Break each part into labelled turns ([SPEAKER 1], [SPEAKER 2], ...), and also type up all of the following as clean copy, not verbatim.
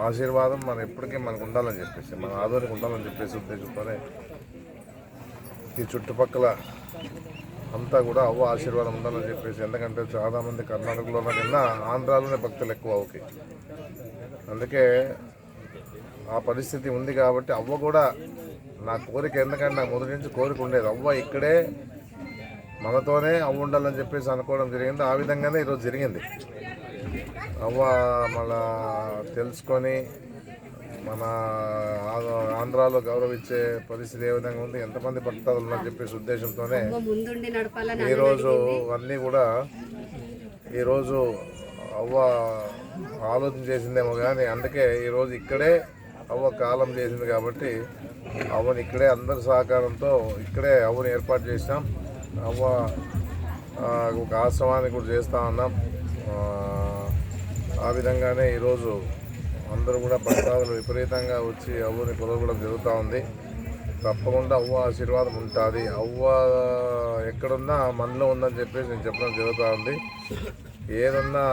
[SPEAKER 1] ఆశీర్వాదం మనం ఎప్పటికీ మనకు ఉండాలని చెప్పేసి, మన ఆదోనికి ఉండాలని చెప్పేసి ఉద్దేశంతోనే ఈ చుట్టుపక్కల అంతా కూడా అవ్వ ఆశీర్వాదం ఉండాలని చెప్పేసి. ఎందుకంటే చాలామంది కర్ణాటకలో కన్నా ఆంధ్రాలోనే భక్తులు ఎక్కువ అవ్వకి. అందుకే ఆ పరిస్థితి ఉంది కాబట్టి అవ్వ కూడా నా కోరిక, ఎందుకంటే నాకు మొదటి నుంచి కోరిక ఉండేది అవ్వ ఇక్కడే మనతోనే అవ్వ ఉండాలని చెప్పేసి అనుకోవడం జరిగింది. ఆ విధంగానే ఈరోజు జరిగింది. అవ్వ మళ్ళా తెలుసుకొని మన ఆంధ్రాలో గౌరవించే పరిస్థితి ఏ విధంగా ఉంది, ఎంతమంది భక్తులు ఉన్నారని చెప్పేసి ఉద్దేశంతోనే ఈరోజు అన్నీ కూడా ఈరోజు అవ్వ ఆలోచన చేసిందేమో కానీ, అందుకే ఈరోజు ఇక్కడే అవ్వ కాలం చేసింది కాబట్టి అవ్వని ఇక్కడే అందరి సహకారంతో ఇక్కడే అవ్వని ఏర్పాటు చేసినాం. అవ్వ ఒక ఆశ్రమాన్ని కూడా చేస్తూ ఉన్నాం. ఆ విధంగానే ఈరోజు అందరూ కూడా భక్తాదులు విపరీతంగా వచ్చి అవ్వని కొలవడం జరుగుతూ ఉంది. తప్పకుండా అవ్వ ఆశీర్వాదం ఉంటుంది. అవ్వ ఎక్కడున్నా మనలో ఉందని చెప్పేసి నేను చెప్పడం జరుగుతూ ఉంది. ఏదన్నా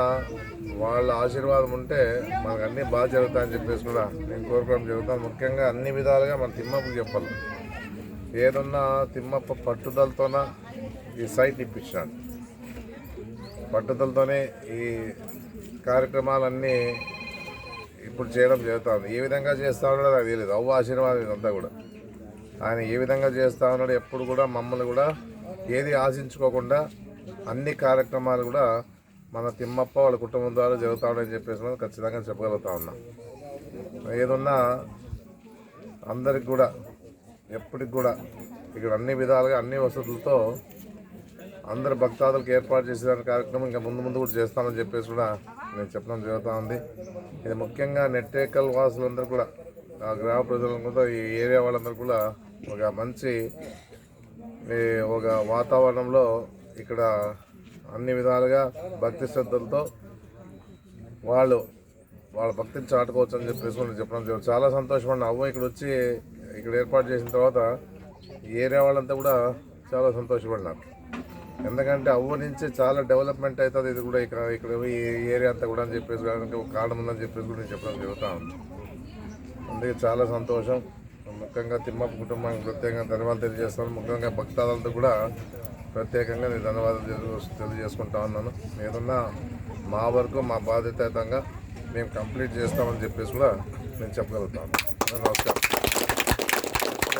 [SPEAKER 1] వాళ్ళ ఆశీర్వాదం ఉంటే మనకు అన్నీ బాగా జరుగుతాయని చెప్పేసి కూడా నేను కోరుకోవడం జరుగుతాను. ముఖ్యంగా అన్ని విధాలుగా మన తిమ్మప్పకి చెప్పాలి. ఏదన్నా తిమ్మప్ప పట్టుదలతోన ఈ సైట్ ఇప్పించాడు. పట్టుదలతోనే ఈ కార్యక్రమాలన్నీ ఇప్పుడు చేయడం జరుగుతుంది. ఏ విధంగా చేస్తా ఉన్నాడో నాకు తెలియదు. అవ్వ ఆశీర్వాదం ఇదంతా కూడా. ఆయన ఏ విధంగా చేస్తూ ఉన్నాడు, ఎప్పుడు కూడా మమ్మల్ని కూడా ఏది ఆశించుకోకుండా అన్ని కార్యక్రమాలు కూడా మన తిమ్మప్ప వాళ్ళ కుటుంబం ద్వారా జరుగుతాడని చెప్పేసి మనం ఖచ్చితంగా చెప్పగలుగుతా ఉన్నాం. ఏదన్నా అందరికి కూడా ఎప్పటికి కూడా ఇక్కడ అన్ని విధాలుగా అన్ని వసతులతో అందరు భక్తాదులకు ఏర్పాటు చేసేదాని కార్యక్రమం ఇంకా ముందు ముందు కూడా చేస్తామని చెప్పేసి కూడా నేను చెప్పడం జరుగుతూ ఉంది. ఇది ముఖ్యంగా నెట్టేకల్ వాసులందరూ కూడా, ఆ గ్రామ ప్రజలందరూ కూడా, ఈ ఏరియా వాళ్ళందరూ కూడా ఒక మంచి ఒక వాతావరణంలో ఇక్కడ అన్ని విధాలుగా భక్తి శ్రద్ధలతో వాళ్ళ భక్తిని చాటుకోవచ్చు అని చెప్పేసి నేను చెప్పడం జరుగుతుంది. చాలా సంతోషపడిన అవ్వ ఇక్కడ వచ్చి ఇక్కడ ఏర్పాటు చేసిన తర్వాత ఏరియా వాళ్ళంతా కూడా చాలా సంతోషపడినారు. ఎందుకంటే అవ్వ నుంచి చాలా డెవలప్మెంట్ అవుతుంది. ఇది కూడా ఇక్కడ ఈ ఏరియా అంతా కూడా అని చెప్పేసి ఒక కారణం ఉందని చెప్పేసి కూడా నేను చెప్పడం జరుగుతూ ఉంది. అందుకే చాలా సంతోషం. ముఖ్యంగా తిమ్మప్ప కుటుంబానికి ప్రత్యేకంగా ధన్యవాదాలు తెలియజేస్తాను. ముఖ్యంగా భక్తాదులతో కూడా ప్రత్యేకంగా నేను ధన్యవాదాలు తెలియజేసుకుంటా ఉన్నాను. ఏదన్నా మా వరకు మా బాధ్యతాయుతంగా మేము కంప్లీట్ చేస్తామని చెప్పేసి కూడా నేను చెప్పగలుగుతాను. నమస్కారం.